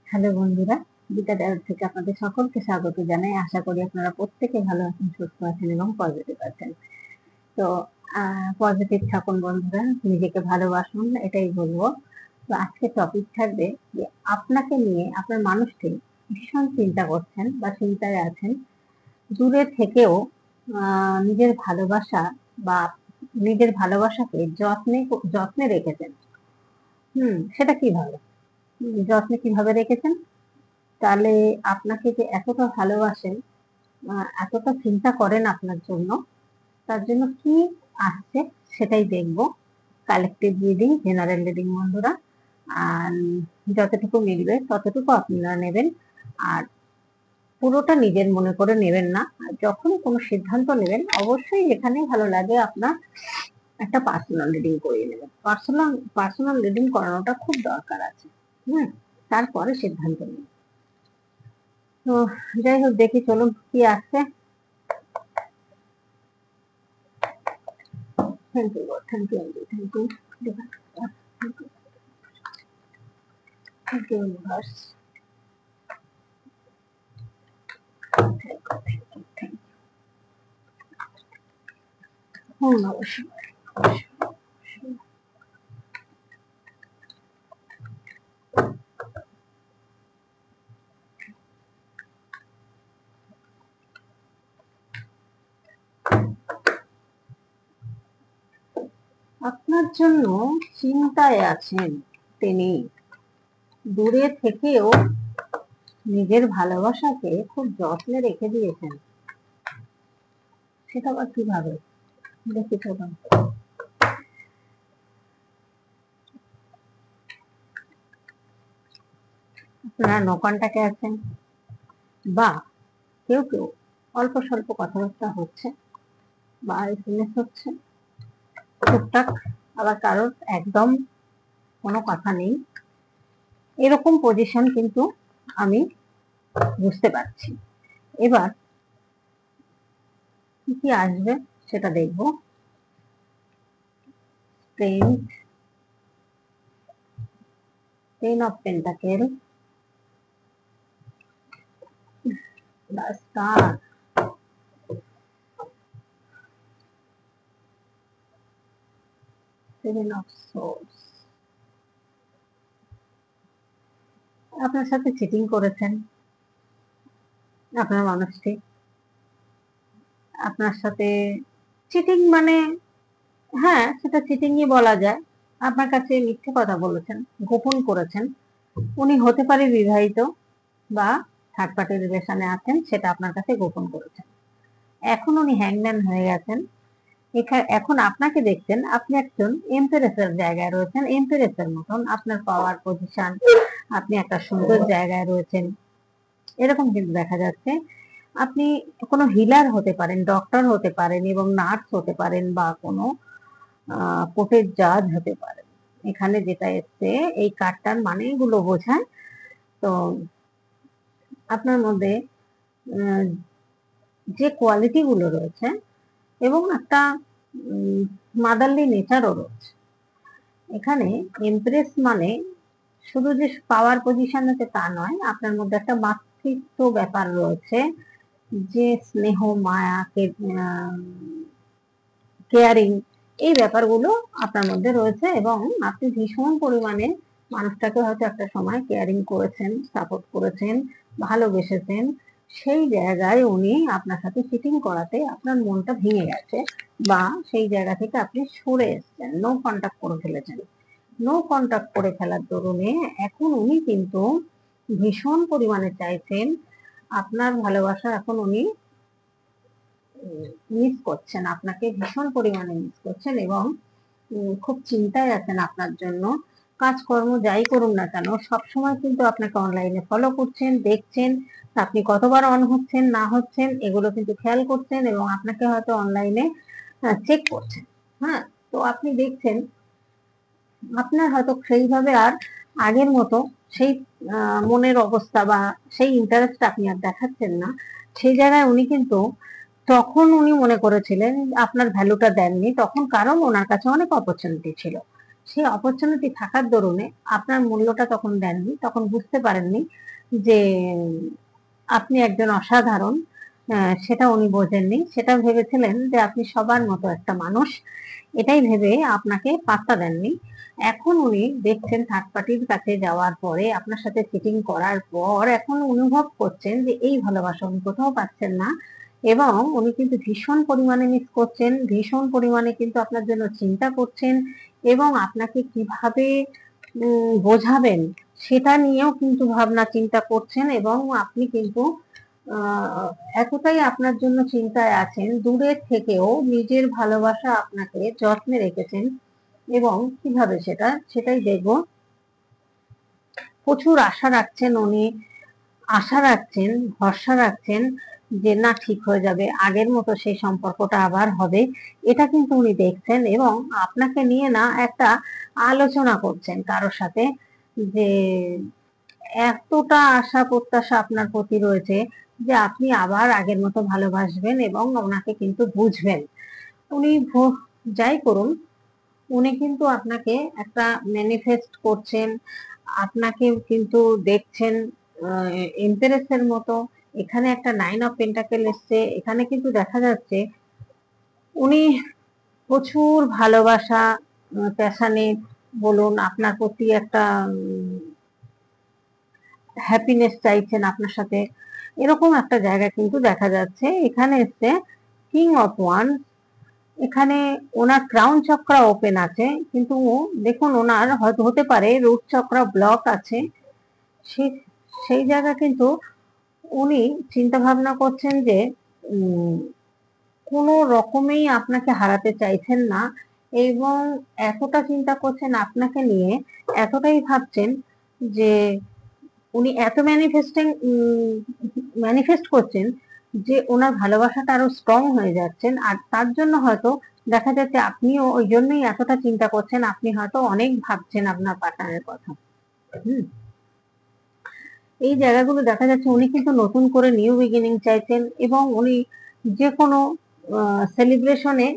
Hello বন্ধুরা, Gita diary থেকে আপনাদের সকলকে স্বাগত জানাই। আশা করি আপনারা প্রত্যেকে ভালো আছেন, সুস্থ আছেন এবং পজিটিভ আছেন। তো পজিটিভ থাকুন বন্ধুরা, নিজেকে ভালোবাসুন, এটাই বলবো। তো আজকে টপিক থাকবে যে আপনাকে নিয়ে আপনার মানুষটি ভীষণ চিন্তা করছেন বা চিন্তায় আছেন, দূরে থেকেও নিজের ভালোবাসা বা নিজের ভালোবাসাকে যত্নে যত্নে রেখেছেন। সেটা কিভাবে? যত্নে কিভাবে রেখেছেন? তাহলে আপনাকে যে এতটা ভালোবাসেন, এতটা চিন্তা করেন আপনার জন্য, তার জন্য কি আসছে সেটাই দেখবো। কালেকটিভ রিডিং, জেনারেল রিডিং বন্ধুরা, আর যতটুকু মিলবে ততটুকু আপনারা নেবেন, আর পুরোটা নিজের মনে করে নেবেন না। আর যখন কোনো সিদ্ধান্ত নেবেন অবশ্যই যেখানে ভালো লাগে আপনার একটা পার্সোনাল রিডিং করিয়ে নেবেন। পার্সোনাল রিডিং করানোটা খুব দরকার আছে। তারপরে সিদ্ধান্ত নেবেন। তো যাই হোক, দেখি চলুন কি আসছে। Thank you god, thank you thank you thank you universe, ওম নমঃ শিবায়। আপনার জন্য চিন্তায় আছেন তিনি, দূরে থেকেও নিজের ভালোবাসাকে খুব যত্নে রেখে দিয়েছেন। সেটা আবার কিভাবে? দেখি চলুন। আপনারা নো কন্টাক্টে আছেন, বা কেউ কেউ অল্প স্বল্প কথাবার্তা হচ্ছে বা এসএমএস হচ্ছে টুকটাক, আবার কারোর একদম কোনো কথা নেই। এরকম পজিশন কিন্তু আমি বুঝতে পারছি। এবার কি কি আসবে সেটা দেখবো। Ten of pentacle, the star, seven of swords। আপনার সাথে চিটিং করেছেন আপনার মানুষটি, আপনার সাথে চিটিং মানে, হ্যাঁ সেটা চিটিংই বলা যায়। আপনার কাছে মিথ্যে কথা বলেছেন, গোপন করেছেন। উনি হতে পারে বিবাহিত বা থার্ড পার্টি রিলেশনে আছেন, সেটা আপনার কাছে গোপন করেছেন। এখন উনি হ্যাংম্যান হয়ে গেছেন। এখন আপনাকে দেখছেন, আপনি একজন এমপ্রেসের জায়গায় রয়েছেন, এমপ্রেসের মতন আপনার পাওয়ার পজিশন, আপনি একটা সুন্দর জায়গায় রয়েছেন, এরকম কিন্তু দেখা যাচ্ছে। আপনি কোনো হিলার হতে পারেন, ডক্টর হতে পারেন এবং নার্স হতে পারেন, বা কোনো কোর্টের জাজ হতে পারেন। এখানে যেটা এসছে এই কার্ডটার মানে এগুলো বোঝায়। তো আপনার মধ্যে যে কোয়ালিটি গুলো রয়েছে এবং একটা মাদারলি নেচারও রয়েছে। এখানে এমপ্রেস মানে শুধু যে পাওয়ার পজিশন আছে তা নয়, আপনার মধ্যে একটা মাতৃত্ব ব্যাপার রয়েছে, যে স্নেহ, মায়া, কেয়ারিং, এই ব্যাপারগুলো আপনার মধ্যে রয়েছে। এবং আপনি ভীষণ পরিমাণে মানুষটাকে হয়তো একটা সময় কেয়ারিং করেছেন, সাপোর্ট করেছেন, ভালোবেসেছেন। সেই জায়গায় উনি আপনার সাথে চিটিং করাতে আপনার মনটা ভেঙে গেছে, বা সেই জায়গা থেকে আপনি সরে এসেছেন, নো কন্টাক্ট করে ফেলেছেন। নো কন্টাক্ট করে ফেলার দরুনে এখন উনি কিন্তু ভীষণ পরিমাণে চাইছেন আপনার ভালোবাসা। এখন উনি মিস করছেন, আপনাকে ভীষণ পরিমাণে মিস করছেন এবং খুব চিন্তায় আছেন আপনার জন্য। কাজকর্ম যাই করুন না কেন, সবসময় কিন্তু আপনাকে অনলাইনে ফলো করছেন, দেখছেন আপনি কতবার অন হচ্ছেন না হচ্ছেন, এগুলো কিন্তু খেয়াল করছেন এবং আপনাকে হয়তো অনলাইনে চেক করছেন। তো আপনি দেখছেন আপনার হয়তো সেইভাবে আর আগের মতো সেই মনের অবস্থা বা সেই ইন্টারেস্ট আপনি আর দেখাচ্ছেন না। সেই জায়গায় উনি কিন্তু, তখন উনি মনে করেছিলেন আপনার ভ্যালুটা দেননি তখন, কারণ ওনার কাছে অনেক অপরচুনিটি ছিল। সেই অপরচুনিটি থাকার দরুনে আপনার মূল্যটা তখন দেননি, তখন বুঝতে পারেননি যে আপনি একজন অসাধারণ, সেটা উনি বোঝেননি। সেটা ভেবেছিলেন যে আপনি সবার মতো একটা মানুষ, এটাই ভেবে আপনাকে পাত্তা দেননি। এখন উনি দেখছেন থার্ড পার্টির কাছে যাওয়ার পরে, আপনার সাথে চিটিং করার পর এখন অনুভব করছেন যে এই ভালোবাসা উনি কোথাও পাচ্ছেন না, এবং উনি কিন্তু ভীষণ পরিমাণে মিস করছেন, ভীষণ পরিমাণে কিন্তু আপনার জন্য চিন্তা করছেন, এবং আপনাকে কিভাবে বোঝাবেন সেটা নিয়েও কিন্তু ভাবনা চিন্তা করছেন। এবং আপনি কিন্তু এতটাই আপনার জন্য চিন্তায় আছেন, দূরের থেকেও নিজের ভালোবাসা আপনাকে যত্নে রেখেছেন। এবং কিভাবে সেটাই দেখব। প্রচুর আশা রাখছেন উনি, আশা রাখছেন, ভরসা রাখছেন যে না, ঠিক হয়ে যাবে, আগের মতো সেই সম্পর্কটা আবার হবে, এটা কিন্তু উনি দেখছেন। এবং আপনাকে নিয়ে না একটা আলোচনা করছেন কারোর সাথে, যে এতটা আশা প্রত্যাশা আপনার প্রতি রয়েছে যে আপনি আবার আগের মতো ভালোবাসবেন এবং ওনাকে কিন্তু বুঝবেন। উনি যাই করুন, উনি কিন্তু আপনাকে একটা ম্যানিফেস্ট করছেন, আপনাকে কিন্তু দেখছেন ইন্টারেস্টের মতো। এখানে একটা 9 অফ পেন্টাকেল এসছে, এখানে কিন্তু দেখা যাচ্ছে উনি প্রচুর ভালোবাসা, প্যাশনেট বলুন, আপনার প্রতি একটা হ্যাপিনেস চাইছেন আপনার সাথে, এরকম একটা জায়গা কিন্তু দেখা যাচ্ছে। এখানে এসছে কিং অফ ওয়ান, এখানে ওনার ক্রাউন চক্র ওপেন আছে, কিন্তু দেখুন ওনার হয়তো হতে পারে রুট চক্র ব্লক আছে। সেই জায়গা কিন্তু উনি চিন্তা ভাবনা করছেন যে কোনো রকমেই আপনাকে হারাতে চাইছেন না, এবং এতটা চিন্তা করছেন আপনাকে নিয়ে, এতটাই ভাবছেন যে উনি এত ম্যানিফেস্ট করছেন যে ওনার ভালোবাসাটা আরো স্ট্রং হয়ে যাচ্ছেন। আর তার জন্য হয়তো দেখা যাচ্ছে আপনিও ওই জন্যই এতটা চিন্তা করছেন, আপনি হয়তো অনেক ভাবছেন আপনার পার্টনারের কথা। এই জায়গাগুলো দেখা যাচ্ছে উনি কিন্তু নতুন করে নিউ বিগিনিং চাইছেন, এবং উনি যে কোনো সেলিব্রেশনে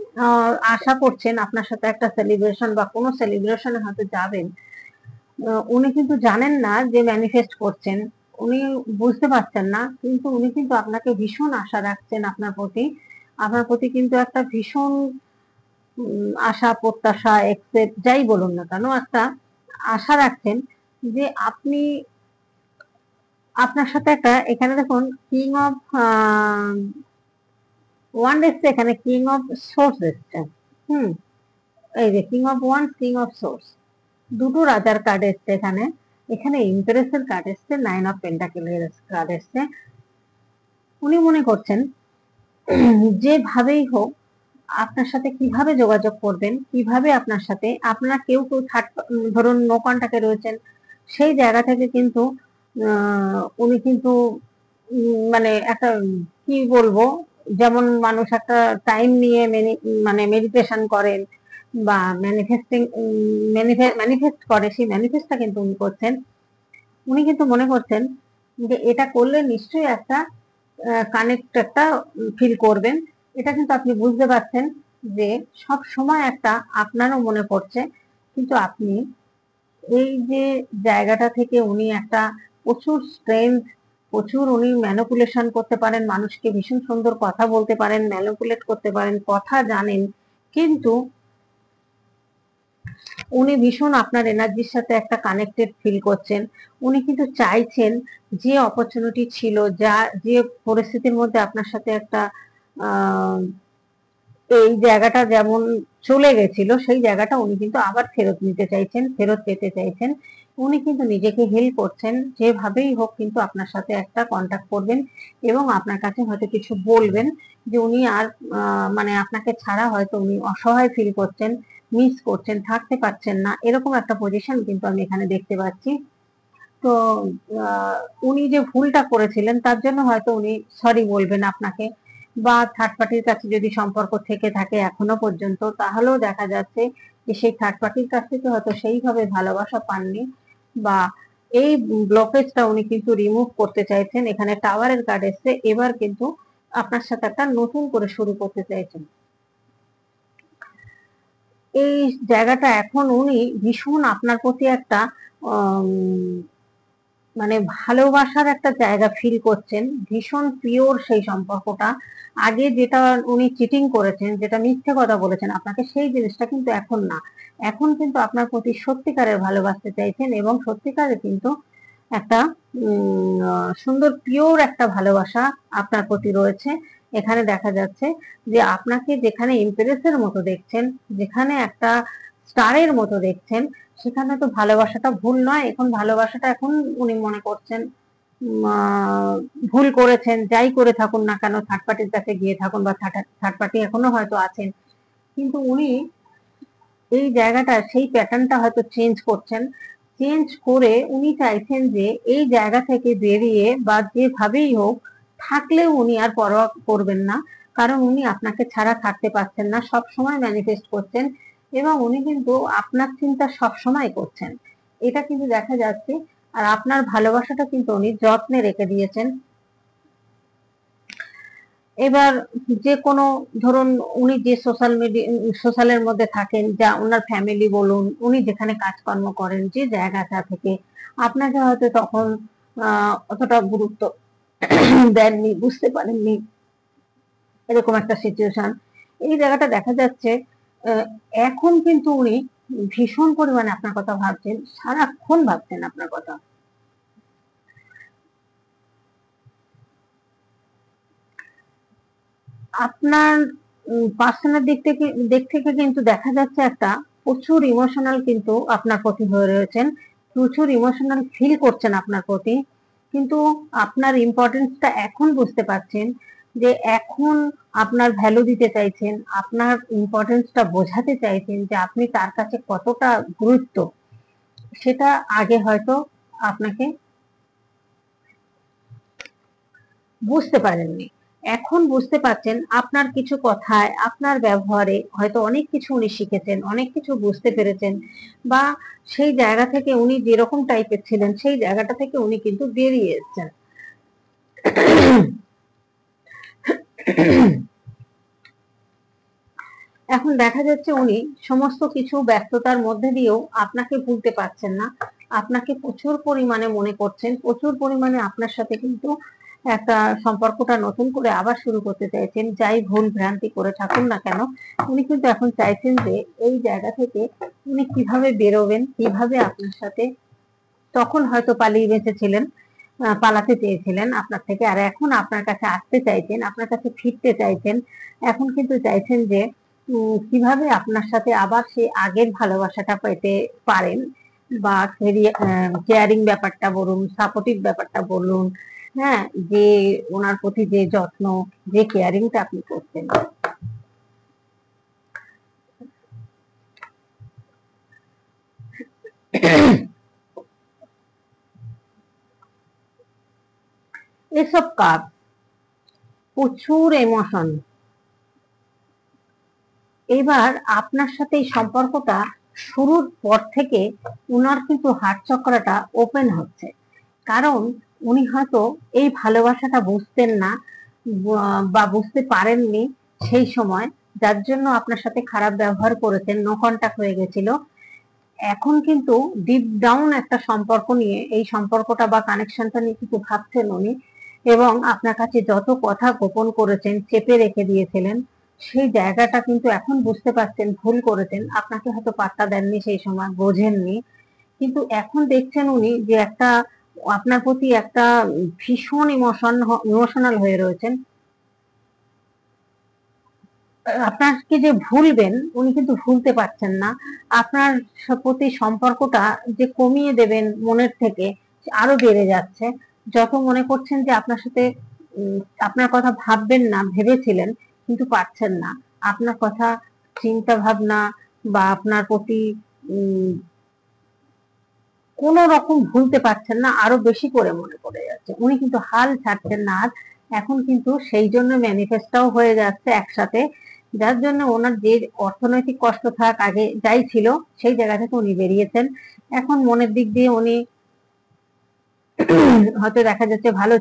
আশা করছেন আপনার সাথে একটা সেলিব্রেশন বা কোনো সেলিব্রেশনে হয়তো যাবেন। উনি কিন্তু জানেন না যে ম্যানিফেস্ট করছেন, উনি বুঝতে পারছেন না, কিন্তু উনি কিন্তু আপনাকে ভীষণ আশা রাখছেন, আপনার প্রতি কিন্তু একটা ভীষণ আশা প্রত্যাশা এক্সপেক্ট যাই বলুন না কেন, একটা আশা রাখছেন যে আপনি, আপনার সাথে একটা, এখানে দেখুন কিং অফ ওয়ান এসছে, এখানে কিং অফ সোর্স এসছে। এই যে king of one, king of swords, দুটো রাজার কার্ড এসছে এখানে। এখানে ইন্টারেস্টের কার্ড এসছে, 9 অফ পেন্টাকেলের কার্ড এসছে। উনি মনে করছেন যেভাবেই হোক আপনার সাথে কিভাবে যোগাযোগ করবেন, কিভাবে আপনার সাথে, আপনারা কেউ কেউ ধরুন নো কন্টাক্টে রয়েছেন, সেই জায়গা থেকে কিন্তু উনি কিন্তু মানে একটা কি বলবো, যেমন মানুষ একটা টাইম নিয়ে মানে মেডিটেশন করেন বা ম্যানিফেস্ট করে, সেই ম্যানিফেস্টটা কিন্তু উনি করছেন। উনি কিন্তু মনে করছেন যে এটা করলে নিশ্চয়ই একটা কানেক্ট একটা ফিল করবেন। এটা কিন্তু আপনি বুঝতে পারছেন যে সব সময় একটা আপনারও মনে পড়ছে, কিন্তু আপনি এই যে জায়গাটা থেকে উনি একটা প্রচুর স্ট্রেংথ, প্রচুর উনি ম্যানিপুলেশন করতে পারেন, মানুষকে ভীষণ সুন্দর কথা বলতে পারেন, ম্যানিপুলেট করতে পারেন, কথা জানেন, কিন্তু উনি ভীষণ আপনার এনার্জির সাথে একটা কানেক্টেড ফিল করছেন। উনি কিন্তু চাইছেন যে অপরচুনিটি ছিল, যে পরিস্থিতির মধ্যে আপনার সাথে একটা এই জায়গাটা যেমন চলে গেছিল, সেই জায়গাটা উনি কিন্তু আবার ফেরত নিতে চাইছেন, ফেরত পেতে চাইছেন। উনি কিন্তু নিজেকে হিল করছেন, যেভাবেই হোক কিন্তু আপনার সাথে একটা কন্ট্যাক্ট করবেন এবং আপনার কাছে হয়তো কিছু বলবেন, যে উনি আর মানে আপনাকে ছাড়া হয়তো উনি অসহায় ফিল করছেন, মিস করছেন, থাকতে পারছেন না, এরকম একটা পজিশন কিন্তু আমি এখানে দেখতে পাচ্ছি। তো উনি যে ভুলটা করেছিলেন তার জন্য হয়তো উনি সরি বলবেন আপনাকে, বা থার্ড পার্টির কাছে যদি সম্পর্ক থেকে থাকে এখনো পর্যন্ত, তাহলেও দেখা যাচ্ছে যে সেই থার্ড পার্টির কাছ থেকে হয়তো সেইভাবে ভালোবাসা পাননি, বা এই ব্লকেজটা উনি কিন্তু রিমুভ করতে চাইছেন। এখানে টাওয়ারের কার্ড এসছে, এবার কিন্তু আপনার সাথে একটা নতুন করে শুরু করতে চাইছেন। এই জায়গাটা এখন উনি ভীষণ আপনার প্রতি একটা মানে ভালোবাসার একটা জায়গা ফিল করছেন, ভীষণ পিওর সেই সম্পর্কটা। আগে যেটা উনি চিটিং করেছেন, যেটা মিথ্যে কথা বলেছেন আপনাকে, সেই জিনিসটা কিন্তু এখন না। এখন কিন্তু আপনার প্রতি সত্যিকারের ভালোবাসতে চাইছেন, এবং সত্যিকারের কিন্তু একটা সুন্দর পিওর একটা ভালোবাসা আপনার প্রতি রয়েছে। এখানে দেখা যাচ্ছে যে আপনাকে যেখানে ইমপ্রেসের মতো দেখছেন, যেখানে একটা স্টারের মতো দেখছেন, সেখানে তো ভালোবাসাটা ভুল নয়। এখন ভালোবাসাটা এখন উনি মনে করছেন ভুল করেছেন, যাই করে থাকুন না কেন, থার্ড পার্টির কাছে গিয়ে থাকুন, বা থার্ড পার্টি এখনো হয়তো আছেন, কিন্তু উনি এই জায়গাটা, সেই প্যাটার্নটা হয়তো চেঞ্জ করছেন। চেঞ্জ করে উনি চাইছেন যে এই জায়গা থেকে বেরিয়ে, বা যেভাবেই হোক থাকলেও উনি আর পরোয়া করবেন না, কারণ উনি আপনাকে ছাড়া থাকতে পারছেন না, সব সময় ম্যানিফেস্ট করছেন, এবং উনি কিন্তু আপনার চিন্তা সব সময় করছেন, এটা কিন্তু দেখা যাচ্ছে। আর আপনার ভালোবাসাটা কিন্তু উনি যত্নে রেখে দিয়েছেন। এবার যে কোনো, ধরুন উনি যে সোশ্যালের মধ্যে থাকেন, যা ওনার ফ্যামিলি বলুন, উনি যেখানে কাজকর্ম করেন, যে জায়গাটা থেকে আপনাকে হয়তো তখন অতটা গুরুত্ব দেননি, বুঝতে পারেননি, এরকম একটা সিচুয়েশন। এই জায়গাটা দেখা যাচ্ছে এখন কিন্তু উনি ভীষণ পরিমাণে আপনার কথা ভাবছেন, সারাক্ষণ ভাবছেন আপনার কথা। আপনার পার্সোনাল দিক থেকে কিন্তু দেখা যাচ্ছে একটা প্রচুর ইমোশনাল কিন্তু আপনার প্রতি হয়ে রয়েছেন, প্রচুর ইমোশনাল ফিল করছেন আপনার প্রতি, কিন্তু আপনার ইম্পর্টেন্সটা এখন বুঝতে পারছেন, যে এখন আপনার ভ্যালু দিতে চাইছেন, আপনার ইম্পর্টেন্সটা বোঝাতে চাইছেন যে আপনি তার কাছে কতটা গুরুত্ব, সেটা আগে হয়তো আপনাকে বুঝতে পারেননি। এখন বুঝতে পারছেন, আপনার কিছু কথায়, আপনার ব্যবহারে হয়তো অনেক কিছু উনি শিখেছেন, অনেক কিছু বুঝতে পেরেছেন, বা সেই জায়গা থেকে উনি যেরকম টাইপের ছিলেন, সেই জায়গাটা থেকে উনি কিন্তু বেরিয়ে এসেছেন। এখন দেখা যাচ্ছে উনি সমস্ত কিছু ব্যস্ততার মধ্যে দিয়েও আপনাকে ভুলতে পারছেন না, আপনাকে প্রচুর পরিমাণে মনে করছেন, প্রচুর পরিমাণে আপনার সাথে কিন্তু একটা সম্পর্কটা নতুন করে আবার শুরু করতে চাইছেন। যাই ভুল ভ্রান্তি করে থাকুন না কেন, উনি কিন্তু এখন চাইছেন যে এই জায়গা থেকে উনি কিভাবে বেরোবেন, কিভাবে আপনার সাথে, তখন হয়তো পালিয়ে বেঁচেছিলেন, পালাতে চেয়েছিলেন আপনার থেকে, আর এখন আপনার কাছে আসতে চাইছেন, আপনার কাছে ফিরতে চাইছেন। এখন কিন্তু চাইছেন যে কিভাবে আপনার সাথে আবার সেই আগের ভালোবাসাটা পেতে পারেন, বা কেয়ারিং ব্যাপারটা বলুন, সাপোর্টিভ ব্যাপারটা বলুন, হ্যাঁ, যে ওনার প্রতি যে যত্ন, যে কেয়ারিংটা আপনি করতেন। এসব কাজ, প্রচুর ইমোশন, এবার আপনার সাথে এই সম্পর্কটা শুরুর পর থেকে উনার কিন্তু হার্ট চক্রটা ওপেন হচ্ছে, কারণ উনি হয়তো এই ভালোবাসাটা বুঝতেন না, বা বুঝতে পারেননি সেই সময়, যার জন্য আপনার সাথে খারাপ ব্যবহার করেছেন, নো কন্টাক্ট হয়ে গেছিল। এখন কিন্তু ডিপ ডাউন একটা সম্পর্ক নিয়ে, এই সম্পর্কটা বা কানেকশনটা নিয়ে কিন্তু ভাবছেন উনি, এবং আপনার কাছে যত কথা গোপন করেছেন, চেপে রেখে দিয়েছিলেন, সেই জায়গাটা কিন্তু এখন বুঝতে পারছেন ভুল করেছেন, আপনাকে হয়তো পাত্তা দেননি সেই সময়, বোঝেননি, কিন্তু এখন দেখছেন উনি যে একটা আপনার প্রতি একটা ভীষণ ইমোশনাল হয়ে রয়েছেন। আপনাকে যে ভুলবেন, উনি কিন্তু ভুলতে পারছেন না। আপনার প্রতি সম্পর্কটা যে কমিয়ে দেবেন মনের থেকে, আরো বেড়ে যাচ্ছে। যত মনে করছেন যে আপনার সাথে আপনার কথা ভাববেন না, ভেবেছিলেন, কিন্তু পারছেন না। আপনার কথা, চিন্তা ভাবনা, বা আপনার প্রতি কোন রকম ভুলতে পারছেন না, আরো বেশি করে মনে পড়ে যাচ্ছে। উনি কিন্তু হাল ছাড়ছেন না আর। এখন কিন্তু সেই জন্য ম্যানিফেস্টটাও হয়ে যাচ্ছে একসাথে, যার জন্য ওনার যে অর্থনৈতিক কষ্ট থাক, আগে যাই ছিল, সেই জায়গা থেকে উনি বেরিয়েছেন। এখন মনের দিক দিয়ে উনি হয়তো দেখা যাচ্ছে ভালো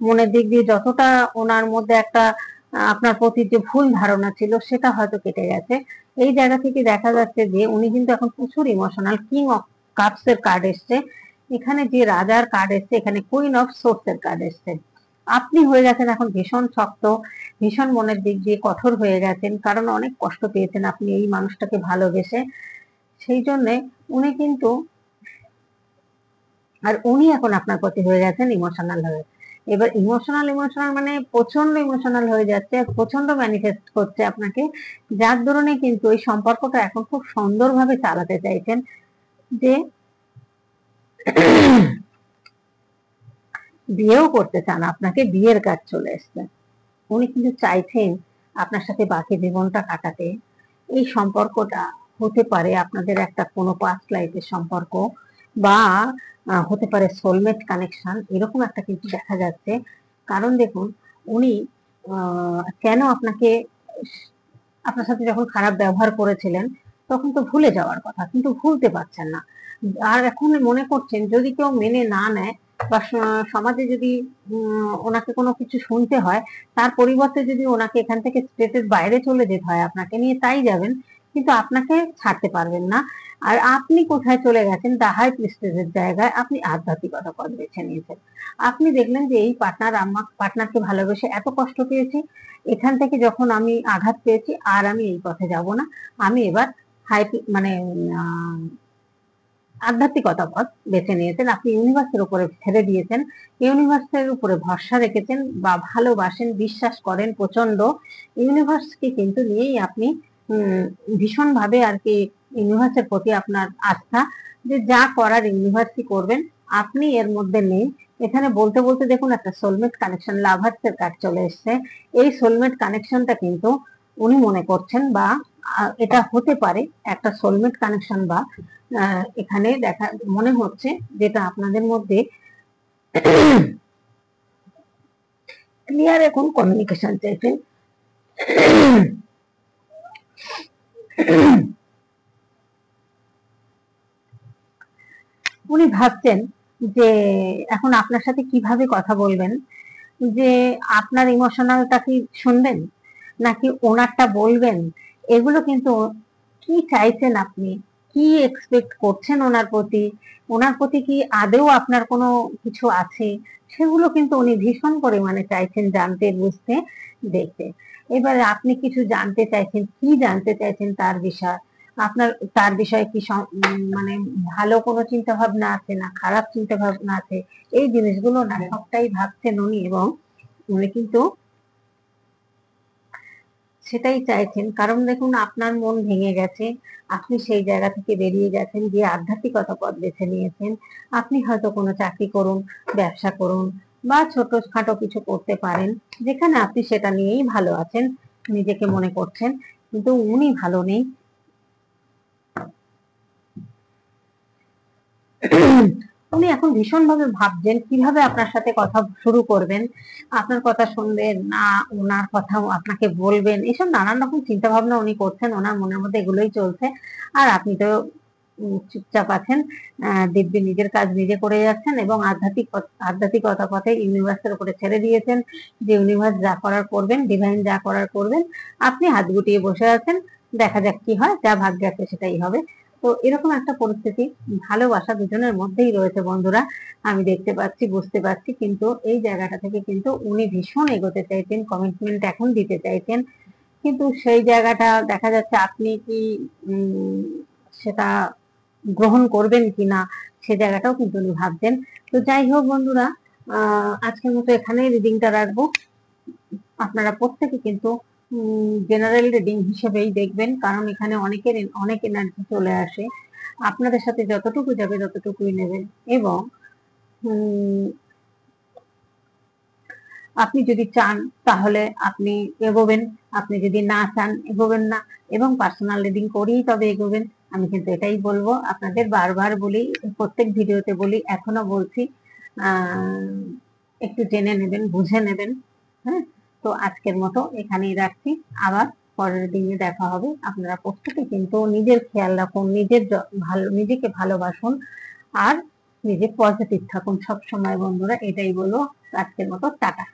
মনের দিক দিয়ে যতটা ওনার মধ্যে একটা আপনার প্রতি যে ভুল ধারণা ছিল, সেটা হয়তো কেটে গেছে। এই জায়গা থেকে দেখা যাচ্ছে যে উনি কিন্তু এখন প্রচুর ইমোশনাল। কিং অফ কাপস এর কার্ড এসছে, এখানে যে রাজার কার্ড এসছে, এখানে কুইন অফ সোর্স এর কার্ড এসছে। আপনি হয়ে গেছেন এখন ভীষণ শক্ত, ভীষণ মনের দিক দিয়ে কঠোর হয়ে গেছেন, কারণ অনেক কষ্ট পেয়েছেন আপনি এই মানুষটাকে ভালোবেসে। সেই জন্য উনি কিন্তু, আর উনি এখন আপনার প্রতি হয়ে গেছেন ইমোশনাল হয়ে। এবার ইমোশনাল ইমোশনাল মানে প্রচন্ড ইমোশনাল হয়ে যাচ্ছে, প্রচন্ড ম্যানিফেস্ট করছে আপনাকে, যার দরুনে কিন্তু এই সম্পর্কটা এখন খুব সুন্দরভাবে চালাতে চাইছেন। যে বিয়েও করতে চান, আপনাকে বিয়ের কাজ চলে এসছে। উনি কিন্তু চাইছেন আপনার সাথে বাকি জীবনটা কাটাতে। এই সম্পর্কটা হতে পারে আপনাদের একটা কোনো পাস্ট লাইফের সম্পর্ক, বা হতে পারে সোলমেট কানেকশন, এরকম একটা কিন্তু দেখা যাচ্ছে। কারণ দেখুন, উনি কেন আপনাকে, আপনার সাথে যখন খারাপ ব্যবহার করেছিলেন তখন তো ভুলে যাওয়ার কথা, কিন্তু ভুলতে পারছেন না। আর এখন মনে করছেন যদি কেউ মেনে না নেয়, বা সমাজে যদি ওনাকে কোনো কিছু শুনতে হয়, তার পরিবর্তে যদি ওনাকে এখান থেকে স্টেটের বাইরে চলে যেতে হয় আপনাকে নিয়ে, তাই যাবেন, কিন্তু আপনাকে ছাড়তে পারবেন না। আর আপনি কোথায় চলে গেছেন, দ্য হাই প্রিস্টেসের জায়গায় আপনি আধ্যাত্মিকতা পথ বেছে নিয়েছেন। আপনি দেখলেন যে এই পার্টনারকে ভালোবেসে এত কষ্ট পেয়েছি, এখান থেকে যখন আমি আঘাত পেয়েছি, আর আমি এই পথে যাব না, আমি এবার হাই মানে আহ, আধ্যাত্মিকতা পথ বেছে নিয়েছেন। আপনি ইউনিভার্সের উপরে ছেড়ে দিয়েছেন, ইউনিভার্সের উপরে ভরসা রেখেছেন, বা ভালোবাসেন, বিশ্বাস করেন প্রচন্ড। ইউনিভার্সকে কিন্তু নিয়েই আপনি ভীষণ ভাবে আর কি, ইউনিভার্সের প্রতি আপনার আস্থা, যে যা করার ইউনিভার্সই করবেন, আপনি এর মধ্যে নেই। এখানে বলতে বলতে দেখুন একটা সোলমেট কানেকশন, লাভার্স এর কার্ড চলে এসছে। এই সোলমেট কানেকশনটা কিন্তু উনি মনে করছেন, বা এটা হতে পারে একটা সোলমেট কানেকশন, বা এখানে দেখা মনে হচ্ছে যেটা আপনাদের মধ্যে ক্লিয়ার এখন কমিউনিকেশন চাইছেন। উনি ভাবছেন যে এখন আপনার সাথে কিভাবে কথা বলবেন, যে আপনার ইমোশনালটা কি শুনবেন নাকি ওনারটা বলবেন, এগুলো কিন্তু, কি চাইছেন আপনি, কি এক্সপেক্ট করছেন ওনার প্রতি কি আদেও আপনার কোনো কিছু আছে, সেগুলো কিন্তু উনি ভীষণ পরিমাণে চাইছেন জানতে, বুঝতে, দেখতে। এবারে আপনি কিছু জানতে চাইছেন, কি জানতে চাইছেন তার বিষয়, আপনার তার বিষয়ে কি মানে ভালো কোনো চিন্তা ভাবনা আছে না খারাপ চিন্তা ভাবনা আছে, এই জিনিসগুলো না সবটাই ভাবছেন উনি। এবং উনি কিন্তু সেটাই চাইছেন, কারণ দেখুন আপনার মন ভেঙে গেছে, আপনি সেই জায়গা থেকে বেরিয়ে গেছেন, যে আধ্যাত্মিকতা পথ বেছে নিয়েছেন। আপনি হয়তো কোনো চাকরি করুন, ব্যবসা করুন, বা ছোটখাটো কিছু করতে পারেন, যেখানে আপনি সেটা নিয়েই ভালো আছেন, নিজেকে মনে করছেন, কিন্তু উনি ভালো নেই। উনি এখন ভীষণ ভাবে ভাবছেন কিভাবে আপনার সাথে কথা শুরু করবেন, আপনার কথা শুনবেন না ওনার কথাও আপনাকে বলবেন, এসব নানান রকম চিন্তা ভাবনা উনি করছেন, ওনার মনের মধ্যে এগুলোই চলছে। আর আপনি তো চুপচাপ আছেন, দিব্যি নিজের কাজ নিজে করে যাচ্ছেন, এবং আধ্যাত্মিকতা পথে ইউনিভার্সের উপরে ছেড়ে দিয়েছেন, যে ইউনিভার্স যা করার করবেন, ডিভাইন যা করার করবেন। আপনি হাত গুটিয়ে বসে আছেন, দেখা যাক কি হয়, যা ভাগ্যে আছে সেটাই হবে। তো এরকম একটা পরিস্থিতি, ভালোবাসা দুজনের মধ্যেই রয়েছে বন্ধুরা, আমি দেখতে পাচ্ছি, বুঝতে পারছি, কিন্তু এই জায়গাটা থেকে কিন্তু উনি ভীষণ এগোতে চাইছেন, কমিটমেন্ট এখন দিতে চাইছেন, কিন্তু সেই জায়গাটা দেখা যাচ্ছে আপনি কি সেটা গ্রহণ করবেন কিনা, সে জায়গাটাও কিন্তু উনি ভাবছেন। তো যাই হোক বন্ধুরা, আজকের মতো এখানেই রিডিংটা রাখবো। আপনারা প্রত্যেকে কিন্তু জেনারেল রিডিং হিসেবেই দেখবেন, কারণ এখানে অনেকের অনেক এনার্জি চলে আসে, আপনাদের সাথে যতটুকু যাবে ততটুকুই নেবেন। এবং আপনি যদি চান তাহলে আপনি এগোবেন, আপনি যদি না চান এগোবেন না, এবং পার্সোনাল রিডিং করেই তবে এগোবেন। আমি কিন্তু এটাই বলবো আপনাদের, বারবার বলি, প্রত্যেক ভিডিওতে বলি, এখনো বলছি, একটু জেনে নেবেন, বুঝে নেবেন। হ্যাঁ, তো আজকের মতো এখানেই রাখছি, আবার পরের দিনে দেখা হবে। আপনারা প্রত্যেকে কিন্তু নিজের খেয়াল রাখুন, নিজেকে ভালোবাসুন, আর নিজে পজিটিভ থাকুন সব সময় বন্ধুরা, এটাই বলবো। আজকের মতো টাটা।